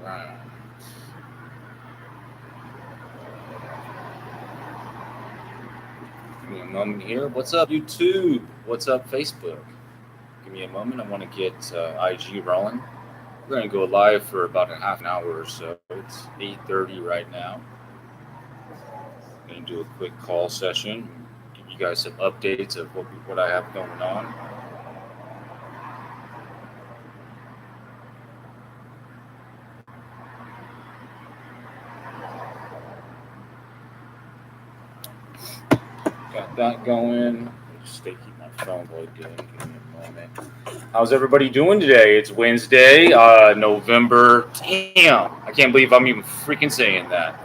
Right. Give me a moment here. What's up, YouTube? What's up, Facebook? Give me a moment. I want to get IG rolling. We're going to go live for about a half an hour or so. It's 8:30 right now. Going to do a quick call session. Give you guys some updates of what I have going on. Got that going. Just keep my phone plugged in. Give me a moment. How's everybody doing today? It's Wednesday, November. Damn, I can't believe I'm even freaking saying that.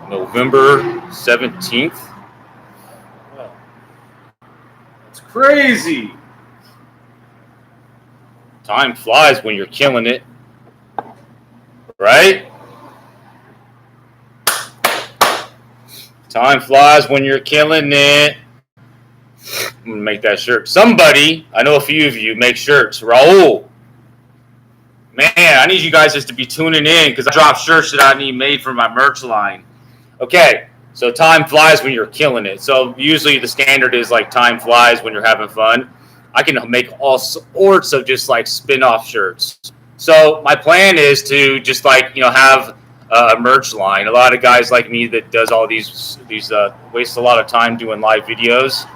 November 17th. Oh, it's crazy. Time flies when you're killing it, right? Time flies when you're killing it. I'm going to make that shirt. Somebody, I know a few of you, make shirts. Raul. Man, I need you guys just to be tuning in because I drop shirts that I need made for my merch line. Okay, so time flies when you're killing it. So usually the standard is like time flies when you're having fun. I can make all sorts of just like spin-off shirts. So my plan is to just like, have a merch line. A lot of guys like me that does all these waste a lot of time doing live videos.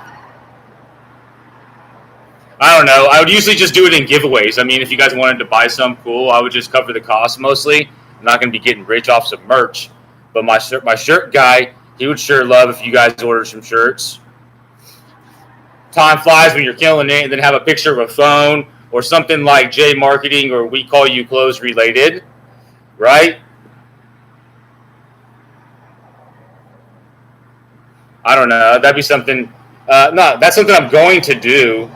I don't know. I would usually just do it in giveaways. I mean, if you guys wanted to buy some, cool. I would just cover the cost mostly. I'm not going to be getting rich off some merch. But my shirt guy, he would sure love if you guys order some shirts. Time flies when you're killing it, and then have a picture of a phone or something like jmarqeting or We Call You Clothes related, right? I don't know. That'd be something. No, that's something I'm going to do.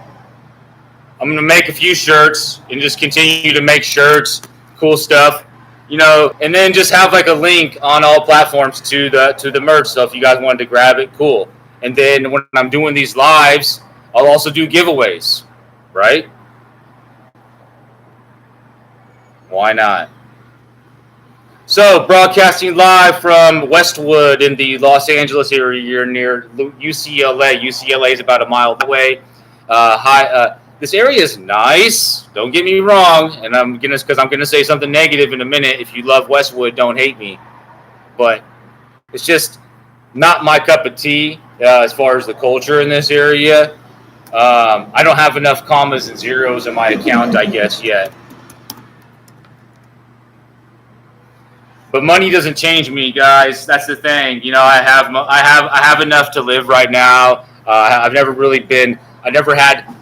I'm going to make a few shirts and just continue to make shirts, cool stuff, and then just have like a link on all platforms to the merch. So if you guys wanted to grab it, cool. And then when I'm doing these lives, I'll also do giveaways, right? Why not? So, broadcasting live from Westwood in the Los Angeles area. You're near UCLA. UCLA is about a mile away. This area is nice. Don't get me wrong, and I'm gonna say something negative in a minute. If you love Westwood, don't hate me. But it's just not my cup of tea as far as the culture in this area. I don't have enough commas and zeros in my account, I guess, yet. But money doesn't change me, guys. That's the thing. I have enough to live right now. I've never had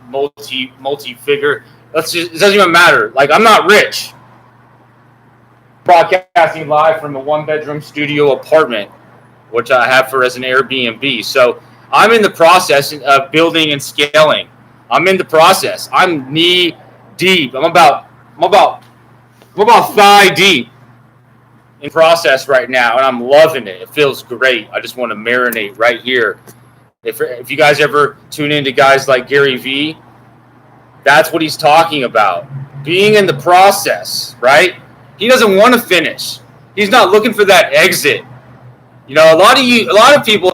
multi-figure. It doesn't even matter. Like, I'm not rich. Broadcasting live from a one-bedroom studio apartment, which I have as an Airbnb. So I'm in the process of building and scaling. I'm in the process. I'm knee deep. I'm about thigh deep in process right now, and I'm loving it. It feels great. I just want to marinate right here. If you guys ever tune into guys like Gary Vee, that's what he's talking about. Being in the process, right? He doesn't want to finish. He's not looking for that exit. A lot of people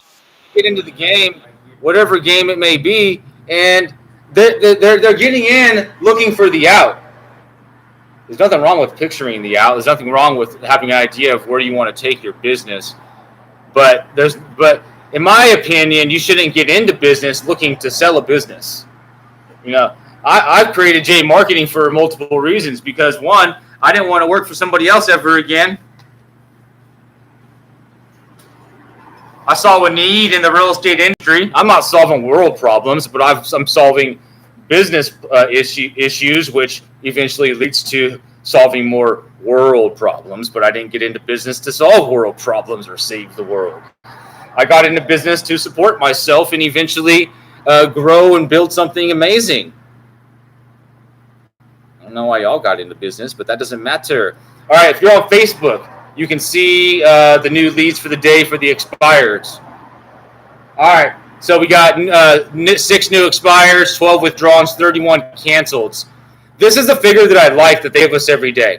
get into the game, whatever game it may be, and they're getting in looking for the out. There's nothing wrong with picturing the out. There's nothing wrong with having an idea of where you want to take your business. But in my opinion, you shouldn't get into business looking to sell a business. I've created jmarqeting for multiple reasons because, one, I didn't want to work for somebody else ever again. I saw a need in the real estate industry. I'm not solving world problems, but I'm solving business issues, which eventually leads to solving more world problems. But I didn't get into business to solve world problems or save the world. I got into business to support myself and eventually grow and build something amazing. I don't know why y'all got into business, but that doesn't matter. All right, if you're on Facebook, you can see the new leads for the day for the expireds. All right, so we got 6 new expires, 12 withdrawals, 31 canceleds. This is the figure that I like that they give us every day.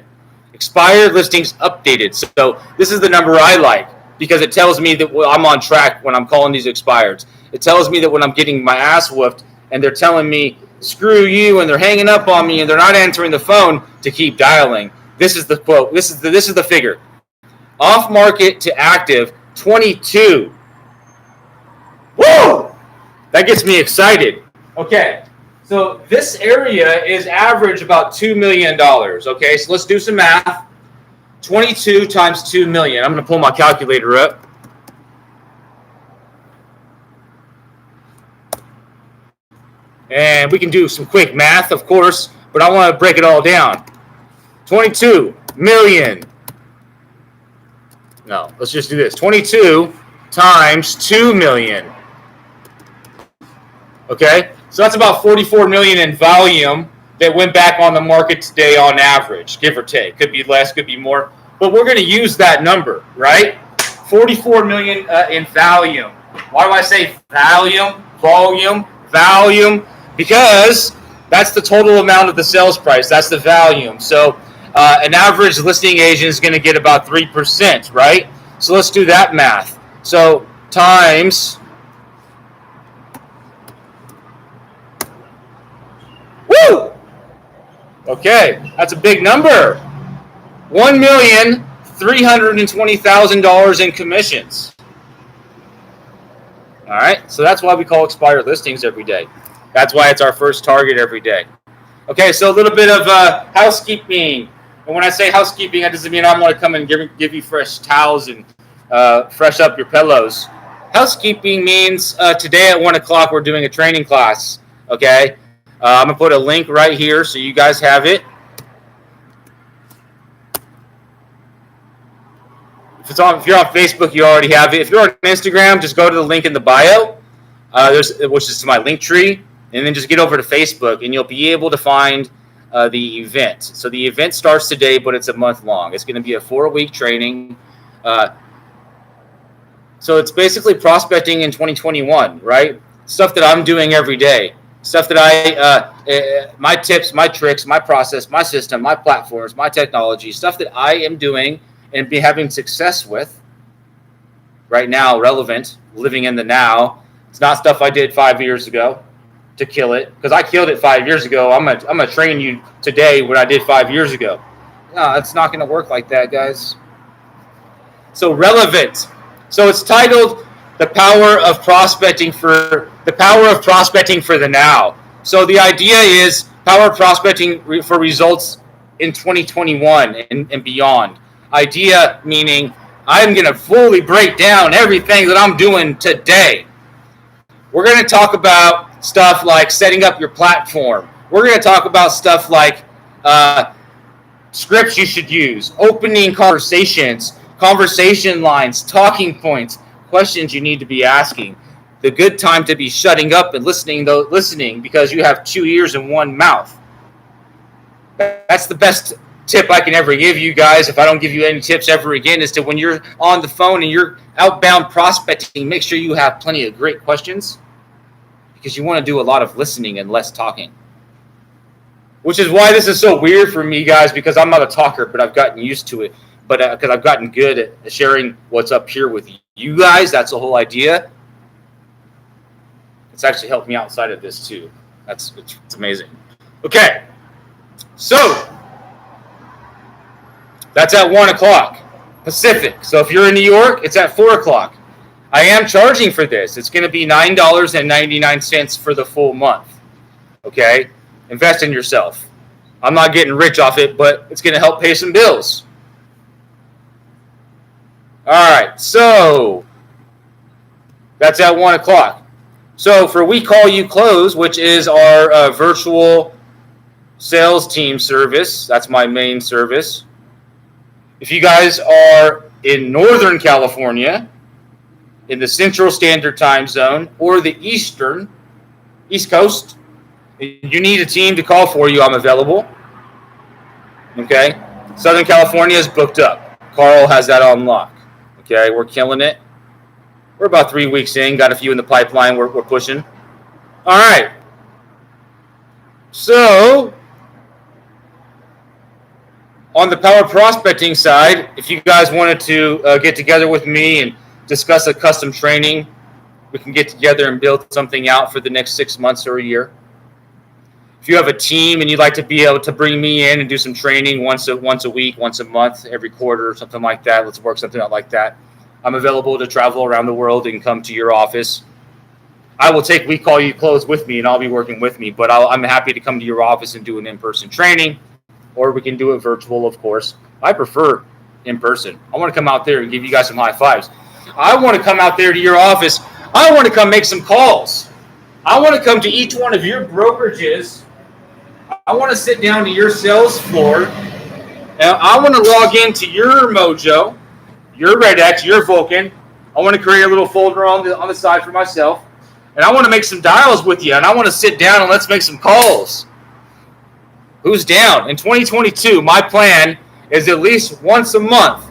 Expired listings updated. So this is the number I like because it tells me that I'm on track when I'm calling these expireds. It tells me that when I'm getting my ass whooped and they're telling me, screw you, and they're hanging up on me and they're not answering the phone, to keep dialing. This is the quote. This is the figure. Off market to active, 22. Woo! That gets me excited. Okay. So this area is average about $2 million. Okay, so let's do some math. 22 times 2 million. I'm going to pull my calculator up. And we can do some quick math, of course, but I want to break it all down. 22 million. No, let's just do this. 22 times 2 million. Okay, so that's about 44 million in volume that went back on the market today on average, give or take. Could be less, could be more, but we're going to use that number, right? 44 million in volume. Why do I say volume? Volume, because that's the total amount of the sales price. That's the volume. So an average listing agent is going to get about 3%, right? So let's do that math. So times... Woo! Okay, that's a big number. $1,320,000 in commissions. All right, so that's why we call expired listings every day. That's why it's our first target every day. Okay, so a little bit of housekeeping. And when I say housekeeping, that doesn't mean I'm going to come and give you fresh towels and fresh up your pillows. Housekeeping means today at 1 o'clock we're doing a training class. Okay. I'm going to put a link right here so you guys have it. If you're on Facebook, you already have it. If you're on Instagram, just go to the link in the bio, which is to my link tree, and then just get over to Facebook, and you'll be able to find the event. So the event starts today, but it's a month long. It's going to be a 4-week training. So it's basically prospecting in 2021, right? Stuff that I'm doing every day. Stuff that my tips, my tricks, my process, my system, my platforms, my technology, stuff that I am doing and be having success with right now, relevant, living in the now. It's not stuff I did 5 years ago to kill it, because I killed it 5 years ago. I'm gonna train you today what I did 5 years ago. No, it's not going to work like that, guys. So relevant. So it's titled The Power of Prospecting for the Now. So the idea is power of prospecting for results in 2021 and beyond. Idea meaning I'm going to fully break down everything that I'm doing today. We're going to talk about stuff like setting up your platform. We're going to talk about stuff like scripts you should use, opening conversations, conversation lines, talking points, questions you need to be asking. The good time to be shutting up and listening because you have 2 ears and 1 mouth. That's the best tip I can ever give you guys. If I don't give you any tips ever again, is to when you're on the phone and you're outbound prospecting, make sure you have plenty of great questions, because you want to do a lot of listening and less talking. Which is why this is so weird for me, guys, because I'm not a talker, but I've gotten used to it. But because I've gotten good at sharing what's up here with you guys, that's the whole idea. It's actually helped me outside of this too. It's amazing. Okay, so that's at 1 o'clock Pacific. So if you're in New York, it's at 4 o'clock. I am charging for this. It's going to be $9.99 for the full month. Okay, invest in yourself. I'm not getting rich off it, but it's going to help pay some bills. All right, so that's at 1 o'clock. So for We Call You Close, which is our virtual sales team service, that's my main service. If you guys are in Northern California, in the Central Standard Time Zone, or the East Coast, you need a team to call for you, I'm available. Okay? Southern California is booked up. Carl has that on lock. Okay, we're killing it. We're about 3 weeks in. Got a few in the pipeline. We're pushing. All right. So, On the power prospecting side, if you guys wanted to get together with me and discuss a custom training, we can get together and build something out for the next 6 months or a year. If you have a team and you'd like to be able to bring me in and do some training once a week, once a month, every quarter, something like that, let's work something out like that. I'm available to travel around the world and come to your office. I will take We Call You Close with me, and I'll be working with me, but I'm happy to come to your office and do an in-person training, or we can do it virtual, of course. I prefer in person. I want to come out there and give you guys some high fives. I want to come out there to your office. I want to come make some calls. I want to come to each one of your brokerages. I want to sit down to your sales floor, and I want to log into your Mojo, your RedX, your Vulcan. I want to create a little folder on the side for myself, and I want to make some dials with you, and I want to sit down and let's make some calls. Who's down? In 2022, my plan is at least once a month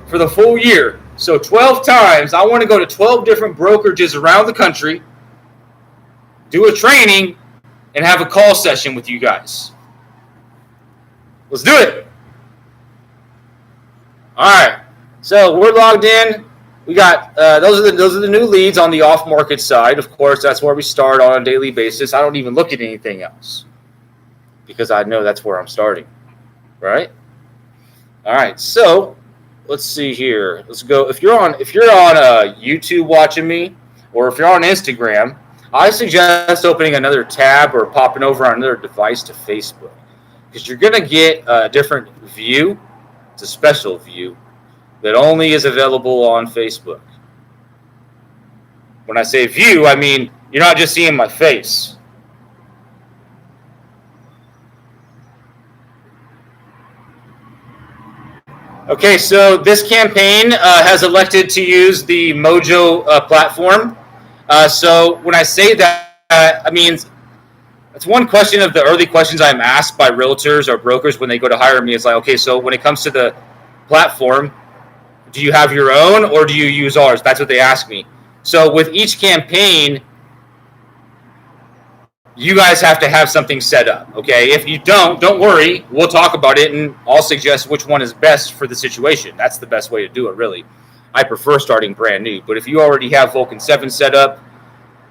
for the full year. So 12 times, I want to go to 12 different brokerages around the country, do a training, and have a call session with you guys. Let's do it. All right. So we're logged in. We got those are the new leads on the off-market side. Of course, that's where we start on a daily basis. I don't even look at anything else, because I know that's where I'm starting, right? All right, so let's see here. Let's go. If you're on YouTube watching me, or if you're on Instagram, I suggest opening another tab or popping over on another device to Facebook, because you're gonna get a different view. It's a special view that only is available on Facebook. When I say view, I mean you're not just seeing my face. Okay, so this campaign has elected to use the Mojo platform. So when I say that, I mean, it's one question of the early questions I'm asked by realtors or brokers when they go to hire me. It's like, okay, so when it comes to the platform, do you have your own or do you use ours? That's what they ask me. So with each campaign, you guys have to have something set up, okay? If you don't worry. We'll talk about it, and I'll suggest which one is best for the situation. That's the best way to do it, really. I prefer starting brand new. But if you already have Vulcan 7 set up,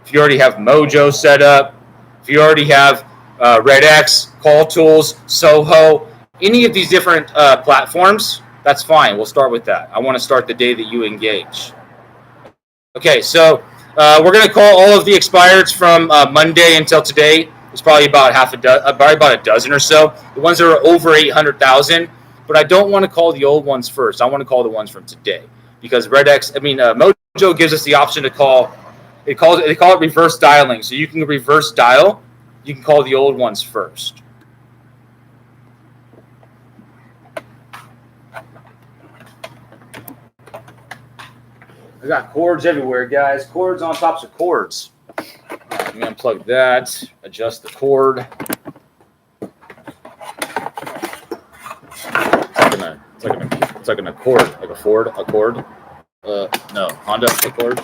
if you already have Mojo set up, if you already have RedX, Call Tools, Soho, any of these different platforms, that's fine. We'll start with that. I want to start the day that you engage. Okay, so we're going to call all of the expireds from Monday until today. It's probably about a dozen or so. The ones that are over 800,000, but I don't want to call the old ones first. I want to call the ones from today, because Mojo gives us the option to call. They call it reverse dialing. So you can reverse dial. You can call the old ones first. I got cords everywhere, guys. Cords on tops of cords. Let me unplug that. Adjust the cord. It's like an Accord, like a Ford Accord. No, Honda Accord.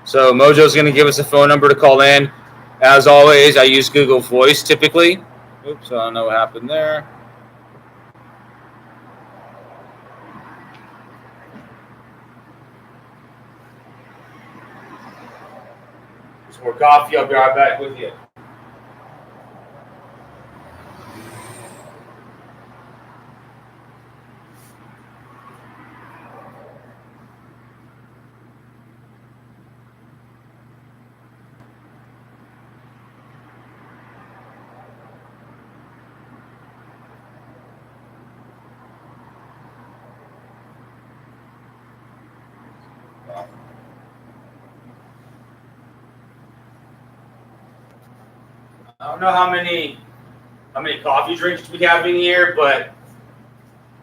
So Mojo's going to give us a phone number to call in. As always, I use Google Voice typically. Oops, I don't know what happened there. Some more coffee. I'll be right back with you. I don't know how many coffee drinks we have in here, but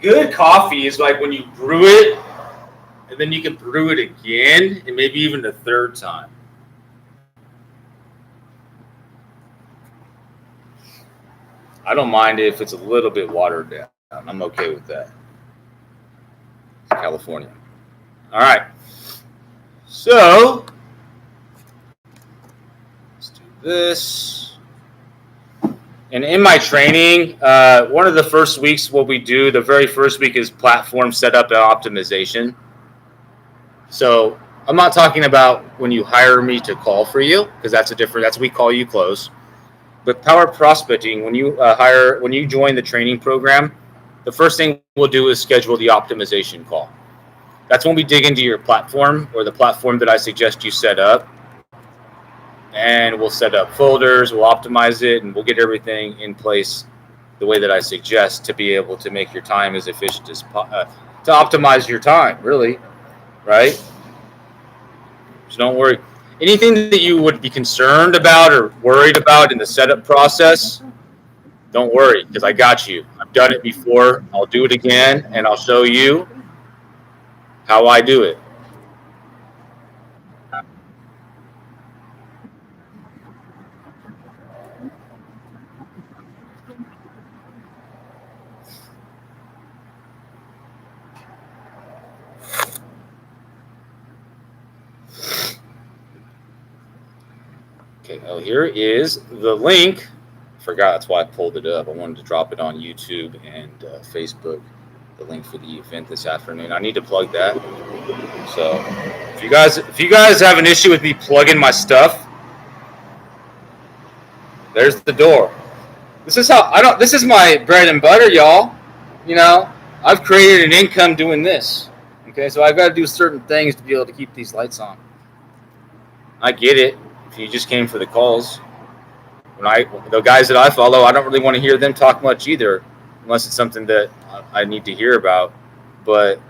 good coffee is like when you brew it, and then you can brew it again, and maybe even the third time. I don't mind if it's a little bit watered down. I'm okay with that. California. All right. So let's do this. And in my training, one of the first weeks, what we do, the very first week is platform setup and optimization. So I'm not talking about when you hire me to call for you, because that's we call you close. But power prospecting, when you join the training program, the first thing we'll do is schedule the optimization call. That's when we dig into your platform or the platform that I suggest you set up. And we'll set up folders, we'll optimize it, and we'll get everything in place the way that I suggest to be able to make your time as efficient as to optimize your time, really, right? So don't worry. Anything that you would be concerned about or worried about in the setup process, don't worry, because I got you. I've done it before. I'll do it again, and I'll show you how I do it. Okay, oh, here is the link. Forgot, that's why I pulled it up. I wanted to drop it on YouTube and Facebook, the link for the event this afternoon. I need to plug that. So if you guys have an issue with me plugging my stuff, there's the door. This is my bread and butter, y'all. You know, I've created an income doing this. Okay, so I've got to do certain things to be able to keep these lights on. I get it. If you just came for the calls, the guys that I follow, I don't really want to hear them talk much either, unless it's something that I need to hear about. But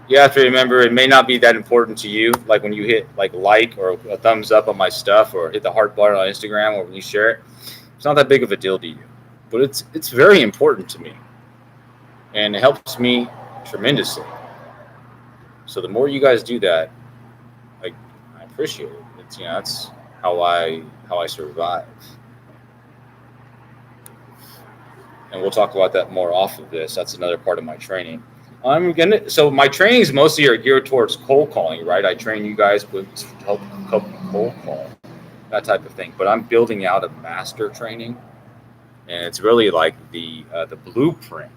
you have to remember, it may not be that important to you. Like when you hit like or a thumbs up on my stuff, or hit the heart button on Instagram, or when you share it, it's not that big of a deal to you. But it's very important to me, and it helps me tremendously. So the more you guys do that, I appreciate it. That's how I survive. And we'll talk about that more off of this. That's another part of my training. So my trainings mostly are geared towards cold calling, right? I train you guys with to help cold call, that type of thing. But I'm building out a master training, and it's really like the blueprint.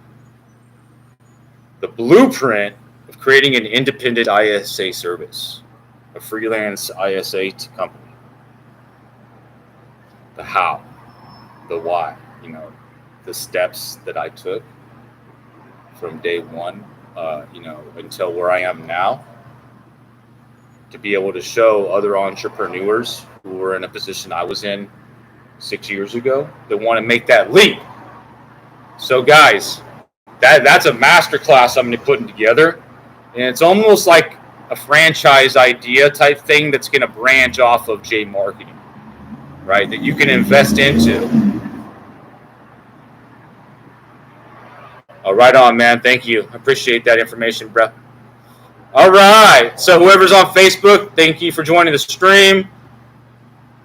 The blueprint of creating an independent ISA service, a freelance ISA company. The how, the why, the steps that I took from day one, until where I am now, to be able to show other entrepreneurs who were in a position I was in 6 years ago that want to make that leap. So guys, that's a masterclass I'm going to be putting together, and it's almost like a franchise idea type thing that's going to branch off of jmarqeting, right? That you can invest into. Oh, right on, man. Thank you. I appreciate that information, bro. All right. So whoever's on Facebook, thank you for joining the stream.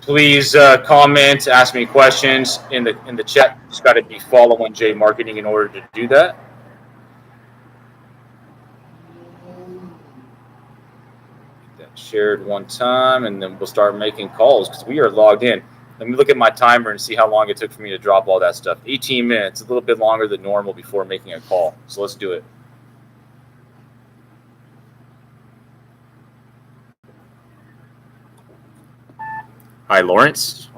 Please comment, ask me questions in the chat. Just got to be following jmarqeting in order to do that. Get that shared one time, and then we'll start making calls because we are logged in. Let me look at my timer and see how long it took for me to drop all that stuff. 18 minutes, a little bit longer than normal before making a call. So let's do it. Hi, Lawrence.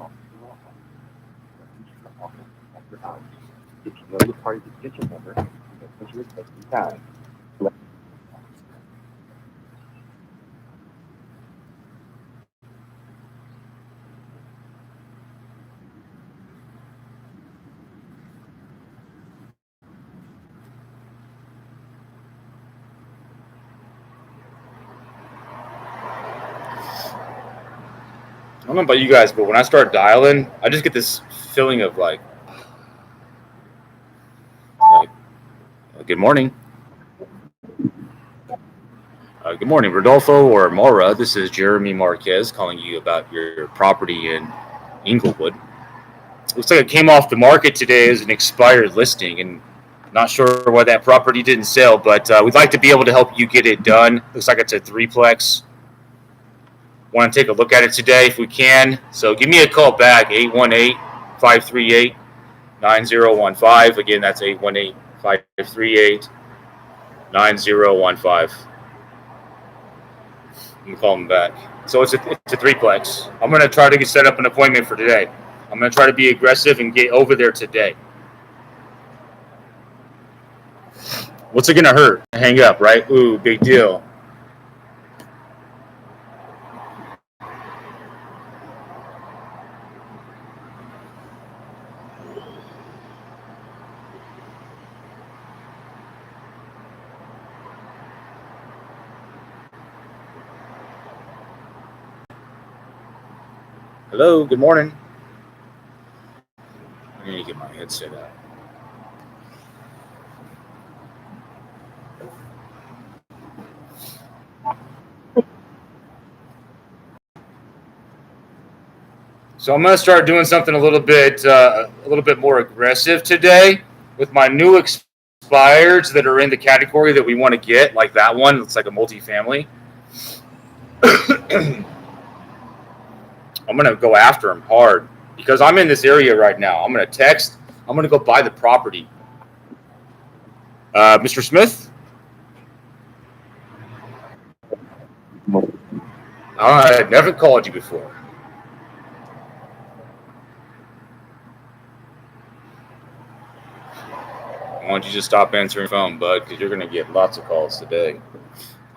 I don't know about you guys, but when I start dialing, I just get this feeling of like good morning. Good morning, Rodolfo or Mora. This is Jeremy Marquez calling you about your property in Inglewood. Looks like it came off the market today as an expired listing, and not sure why that property didn't sell, but we'd like to be able to help you get it done. Looks like it's a threeplex. Want to take a look at it today if we can. So give me a call back, 818-538-9015. Again, that's 818-538-9015. You can call them back. So it's a threeplex. I'm going to try to set up an appointment for today. I'm going to try to be aggressive and get over there today. What's it going to hurt? Hang up, right? Ooh, big deal. Hello, good morning. I need to get my headset out. So I'm going to start doing something a little bit more aggressive today with my new expireds that are in the category that we want to get, like that one. It's like a multifamily. I'm going to go after them hard because I'm in this area right now. I'm going to text. I'm going to go buy the property. Mr. Smith? I never called you before. Why don't you just stop answering the phone, bud? Because you're going to get lots of calls today.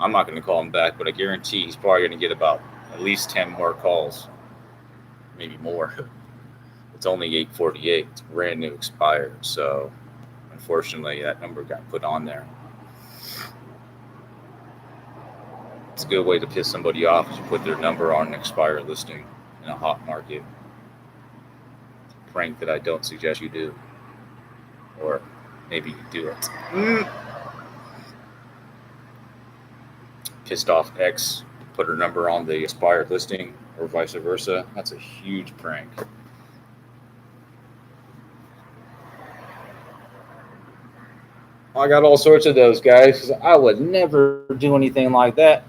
I'm not going to call him back, but I guarantee he's probably going to get about at least 10 more calls. Maybe more. It's only 8:48. It's brand new expired. So unfortunately, that number got put on there. It's a good way to piss somebody off is you put their number on an expired listing in a hot market. Prank that I don't suggest you do. Or maybe you do it. Pissed off ex, put her number on the expired listing, or vice versa. That's a huge prank. I got all sorts of those guys. I would never do anything like that.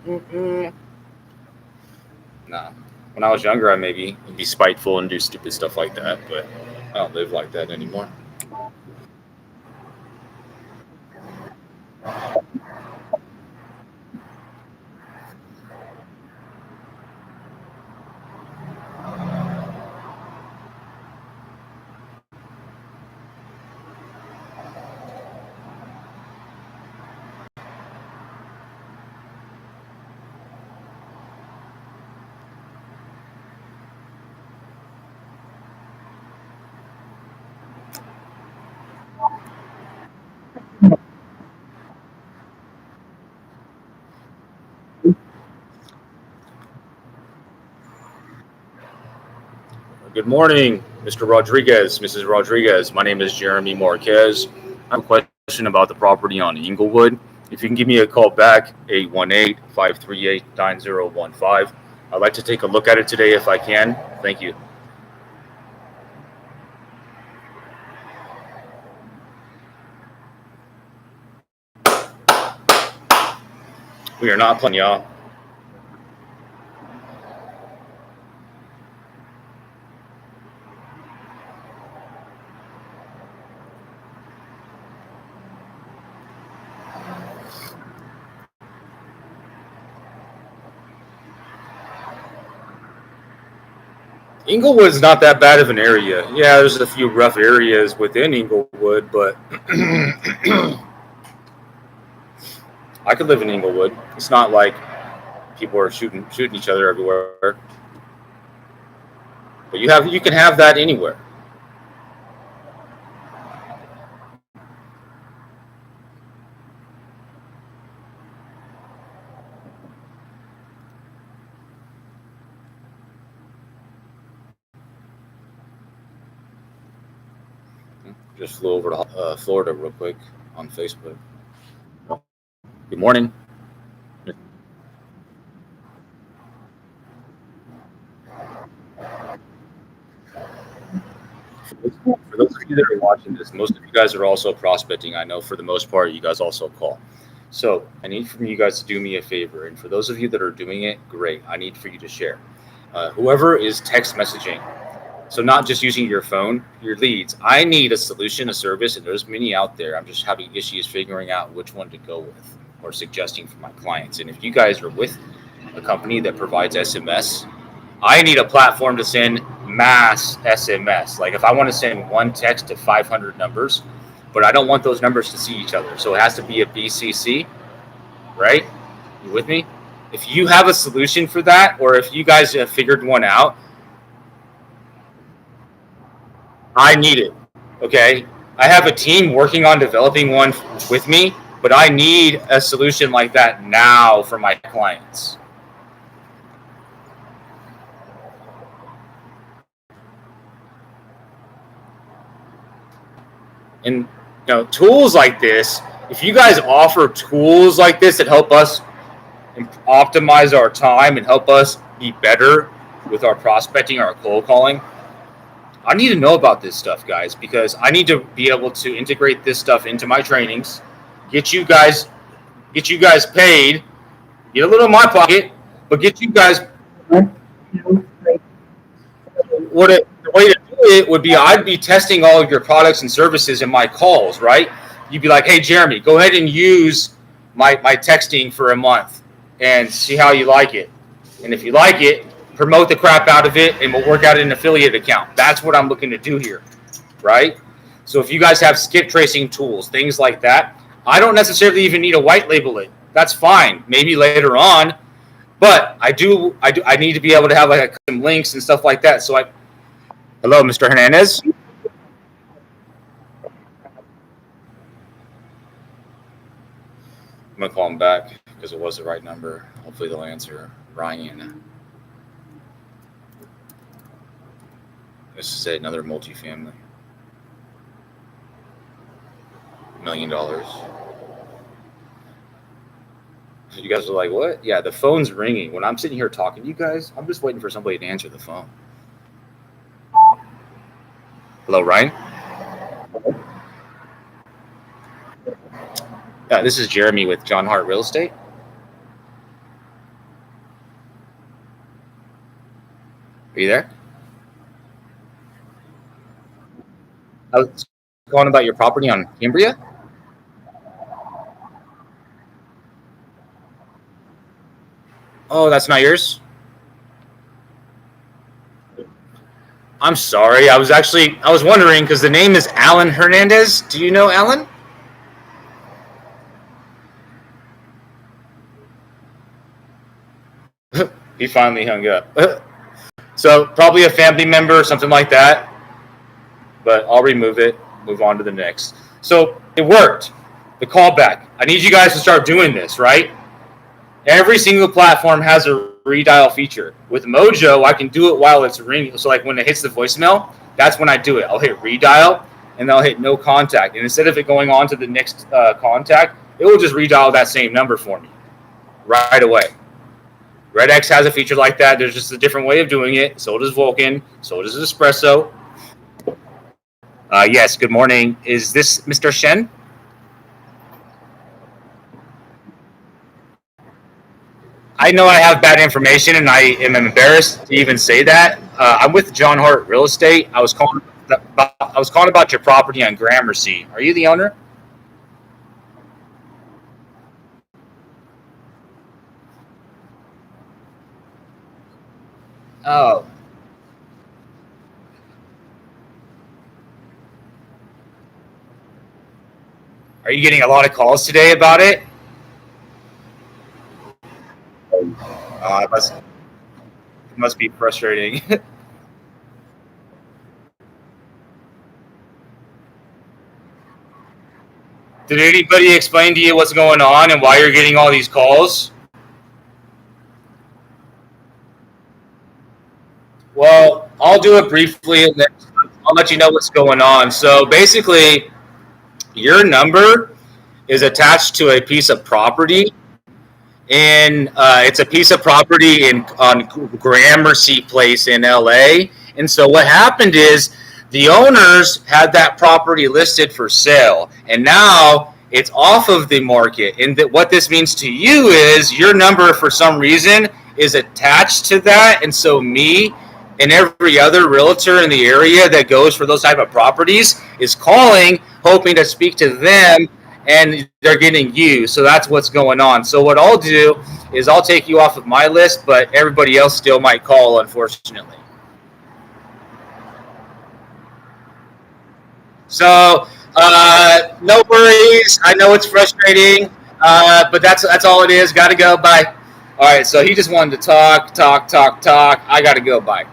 Nah. When I was younger, I maybe would be spiteful and do stupid stuff like that, but I don't live like that anymore. Good morning, Mr. Rodriguez, Mrs. Rodriguez. My name is Jeremy Marquez. I have a question about the property on Inglewood. If you can give me a call back, 818-538-9015. I'd like to take a look at it today if I can. Thank you. We are not playing, y'all. Inglewood's not that bad of an area. Yeah, there's a few rough areas within Inglewood, but I could live in Inglewood. It's not like people are shooting each other everywhere. But you can have that anywhere. Just flew over to Florida real quick on Facebook. Good morning. For those of you that are watching this, most of you guys are also prospecting. I know for the most part, you guys also call. So I need from you guys to do me a favor. And for those of you that are doing it, great. I need for you to share. Whoever is text messaging, so not just using your phone, your leads. I need a solution, a service, and there's many out there. I'm just having issues figuring out which one to go with or suggesting for my clients. And if you guys are with a company that provides SMS, I need a platform to send mass SMS. Like if I want to send one text to 500 numbers, but I don't want those numbers to see each other. So it has to be a BCC, right? You with me? If you have a solution for that, or if you guys have figured one out, I need it. Okay. I have a team working on developing one with me, but I need a solution like that now for my clients. And tools like this, if you guys offer tools like this that help us optimize our time and help us be better with our prospecting, our cold calling, I need to know about this stuff, guys, because I need to be able to integrate this stuff into my trainings, get you guys paid, get a little in my pocket, but get you guys the way to do it would be I'd be testing all of your products and services in my calls, right? You'd be like, hey, Jeremy, go ahead and use my texting for a month and see how you like it. And if you like it, promote the crap out of it and we'll work out an affiliate account. That's what I'm looking to do here, right? So if you guys have skip tracing tools, things like that, I don't necessarily even need to white label it. That's fine. Maybe later on, but I need to be able to have like some links and stuff like that. So hello, Mr. Hernandez. I'm gonna call him back because it was the right number. Hopefully they'll answer. Ryan. This is another multifamily. $1 million. You guys are like, what? Yeah, the phone's ringing. When I'm sitting here talking to you guys, I'm just waiting for somebody to answer the phone. Hello, Ryan? This is Jeremy with John Hart Real Estate. Are you there? I was calling about your property on Cambria. Oh, that's not yours? I'm sorry. I was wondering because the name is Alan Hernandez. Do you know Alan? He finally hung up. So probably a family member or something like that. But I'll remove it, move on to the next. So it worked. The callback. I need you guys to start doing this, right? Every single platform has a redial feature. With Mojo, I can do it while it's ringing. So like when it hits the voicemail, that's when I do it. I'll hit redial and I'll hit no contact. And instead of it going on to the next contact, it will just redial that same number for me right away. RedX has a feature like that. There's just a different way of doing it. So does Vulcan. So does Espresso. Yes, good morning. Is this Mr. Shen? I know I have bad information, and I am embarrassed to even say that. I'm with John Hart Real Estate. I was calling about your property on Gramercy. Are you the owner? Oh, are you getting a lot of calls today about it? It must be frustrating. Did anybody explain to you what's going on and why you're getting all these calls? Well, I'll do it briefly and then I'll let you know what's going on. So basically, your number is attached to a piece of property, and it's a piece of property on Gramercy Place in LA. And so what happened is The owners had that property listed for sale, and now it's off of the market. And what this means to you is your number, for some reason, is attached to that. And so me and every other realtor in the area that goes for those type of properties is calling, hoping to speak to them, and they're getting you. So that's what's going on. So what I'll do is I'll take you off of my list, but everybody else still might call, unfortunately. So no worries. I know it's frustrating, but that's all it is. Got to go. Bye. All right. So he just wanted to talk. I got to go. Bye.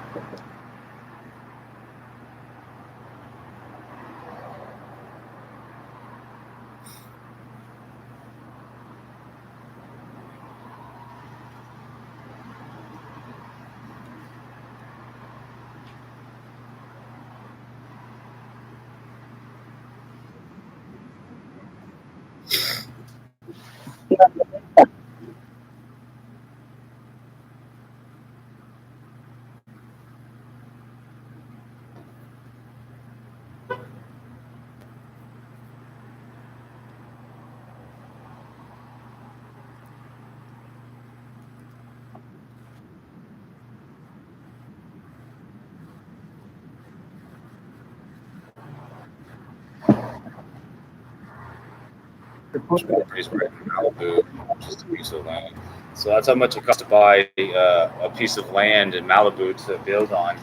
Properties right in Malibu, just a piece of land. So that's how much it costs to buy a piece of land in Malibu to build on.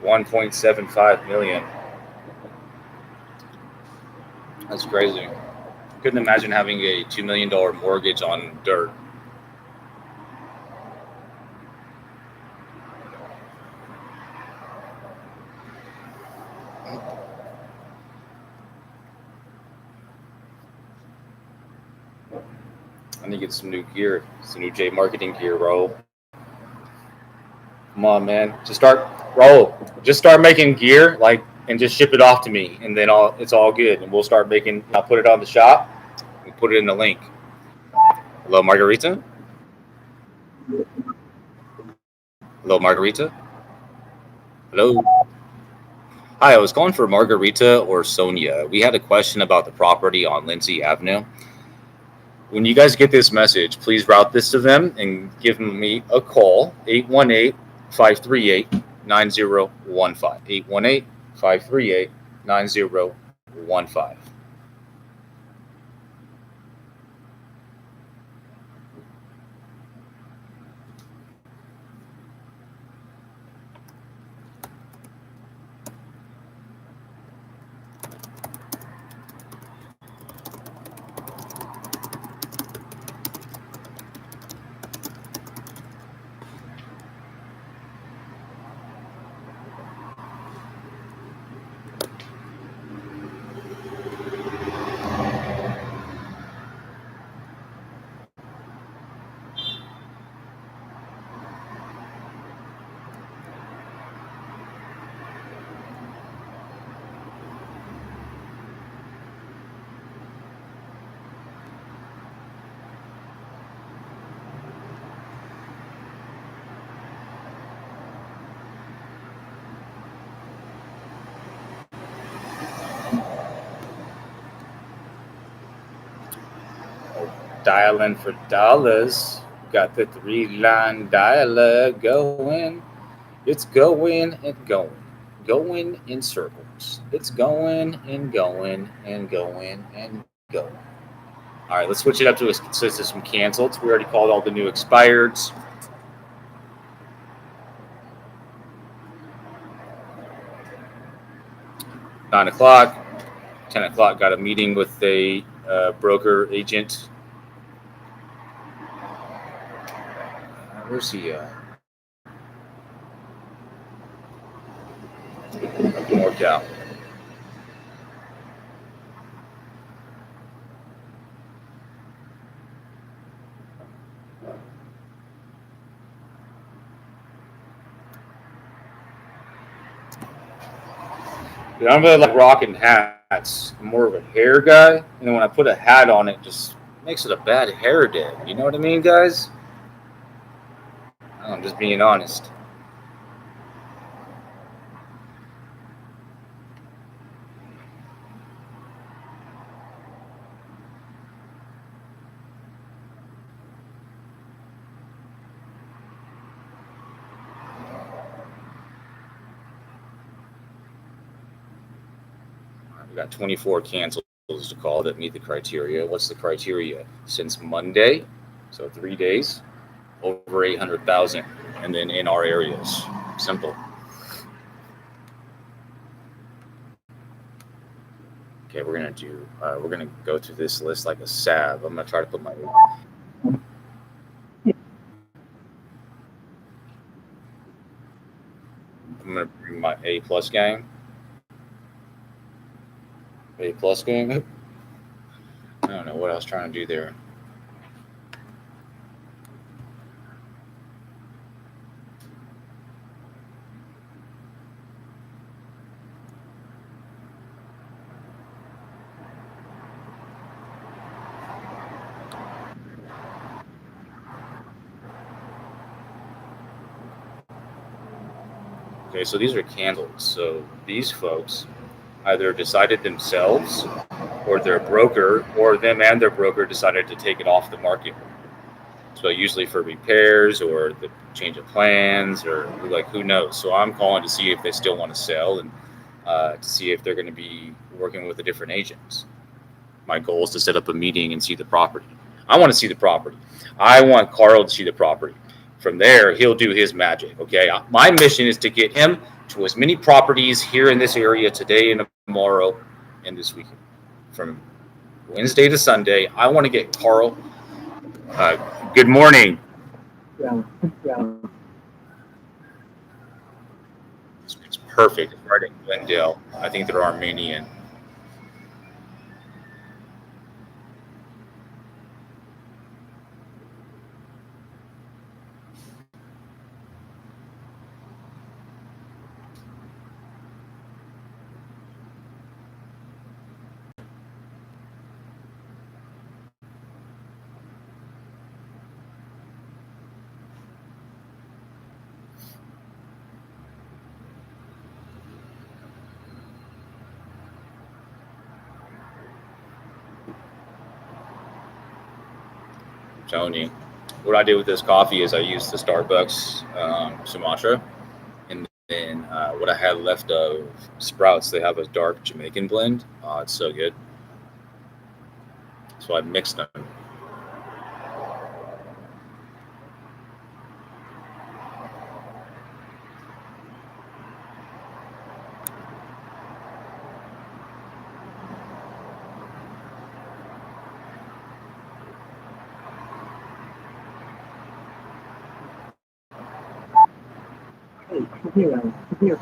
1.75 million. That's crazy. Couldn't imagine having a $2 million mortgage on dirt. I need to get some new gear, some new jmarqeting gear, bro. Come on, man. Just start making gear, like, and just ship it off to me, and then it's all good, and we'll start making. I'll put it on the shop and put it in the link. Hello, Margarita. Hello, Margarita. Hello. Hi, I was calling for Margarita or Sonia. We had a question about the property on Lindsay Avenue. When you guys get this message, please route this to them and give me a call, 818-538-9015. 818-538-9015. Dialing for dollars. Got the 3-line dialer going. It's going and going. Going in circles. It's going and going and going and going. All right, let's switch it up to a system canceled. We already called all the new expireds. Nine o'clock, 10 o'clock. Got a meeting with a broker agent. Where's he at? That can work out. Dude, I don't really like rocking hats. I'm more of a hair guy. And then when I put a hat on, it just makes it a bad hair day. You know what I mean, guys? I'm just being honest. We got 24 cancels to call that meet the criteria. What's the criteria? Since Monday, so 3 days, over 800,000, and then in our areas. Simple. Okay, we're gonna go through this list like a salve. I'm gonna try to put my I'm gonna bring my A plus gang. A plus gang. I don't know what I was trying to do there. Okay, so these are cancels. So these folks either decided themselves, or their broker, or them and their broker decided to take it off the market. So usually for repairs or the change of plans, or like who knows. So I'm calling to see if they still want to sell, and to see if they're going to be working with the different agents. My goal is to set up a meeting and see the property. I want to see the property. I want Carl to see the property. From there, he'll do his magic. Okay. My mission is to get him to as many properties here in this area today and tomorrow and this weekend. From Wednesday to Sunday, I want to get Carl. Good morning. Yeah. It's perfect. It's right in Glendale. I think they're Armenian. Tony, what I did with this coffee is I used the Starbucks Sumatra, and then what I had left of Sprouts, they have a dark Jamaican blend. Oh, it's so good. So I mixed them. Here.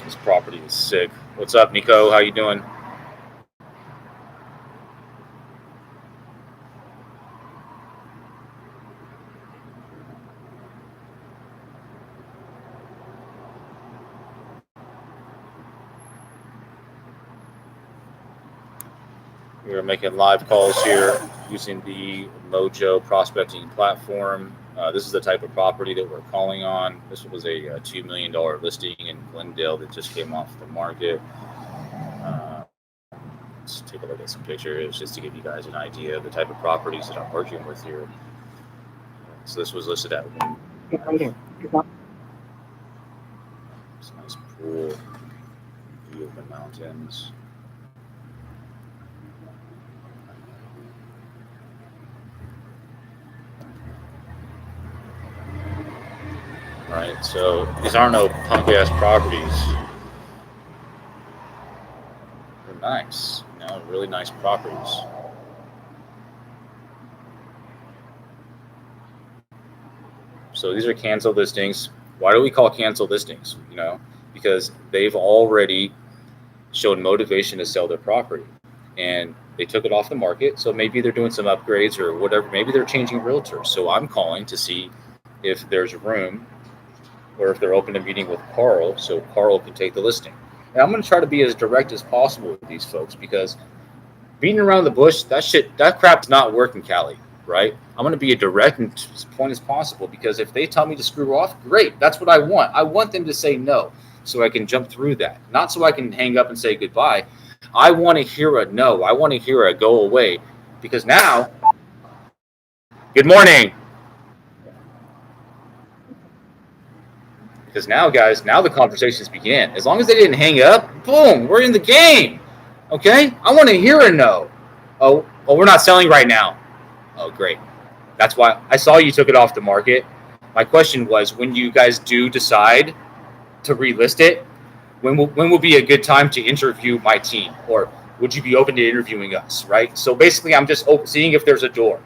This property is sick. What's up, Nico? How you doing? We're making live calls here using the Mojo prospecting platform. This is the type of property that we're calling on. This was a $2 million listing in Glendale that just came off the market. Let's take a look at some pictures just to give you guys an idea of the type of properties that I'm working with here. So this was listed at one. It's a nice pool, view of the mountains. Right, so these aren't no punk ass properties. They're nice, you know, really nice properties. So these are canceled listings. Why do we call canceled listings? You know, because they've already shown motivation to sell their property, and they took it off the market. So maybe they're doing some upgrades or whatever. Maybe they're changing realtors. So I'm calling to see if there's room, or if they're open to meeting with Carl, so Carl can take the listing. And I'm going to try to be as direct as possible with these folks, because Beating around the bush, that crap's not working, Callie, right? I'm going to be as direct and to as point as possible, because if they tell me to screw off, great. That's what I want. I want them to say no so I can jump through that, not so I can hang up and say goodbye. I want to hear a no. I want to hear a go away, because now, good morning. Because now, guys, now the conversations begin. As long as they didn't hang up, boom, we're in the game. Okay? I want to hear a no. Oh, we're not selling right now. Oh, great. That's why I saw you took it off the market. My question was, when you guys do decide to relist it, when will be a good time to interview my team? Or would you be open to interviewing us, right? So basically, I'm just seeing if there's a door,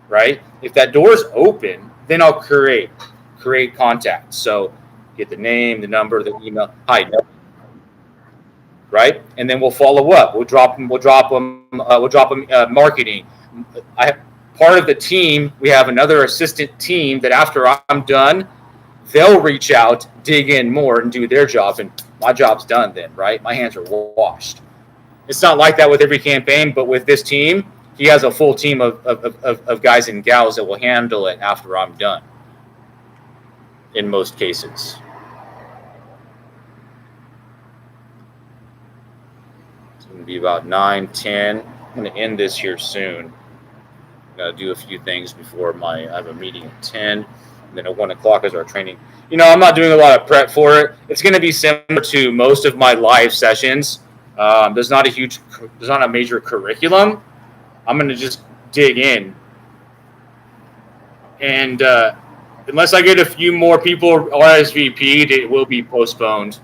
right? If that door is open, then I'll create contact. So get the name, the number, the email. Hi, no, right? And then we'll follow up. We'll drop them marketing. I Part of the team. We have another assistant team that after I'm done, they'll reach out, dig in more, and do their job, and my job's done. Then, right? My hands are washed. It's not like that with every campaign, but with this team, he has a full team of guys and gals that will handle it after I'm done. In most cases. Going to be about 9:10. I'm going to end this here soon. Got to do a few things before I have a meeting at 10. And then at 1 o'clock is our training. I'm not doing a lot of prep for it. It's going to be similar to most of my live sessions. There's not a major curriculum. I'm going to just dig in. And unless I get a few more people RSVP'd, it will be postponed.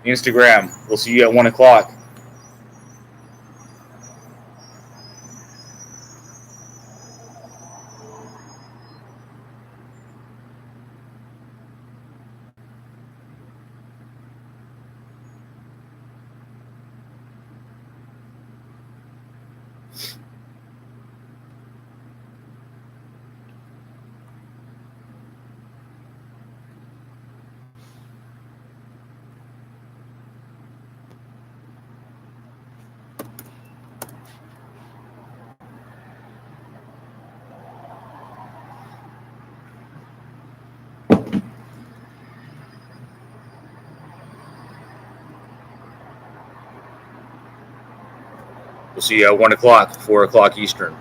Instagram. We'll see you at 1 o'clock. We'll see you at 1 o'clock, 4 o'clock Eastern.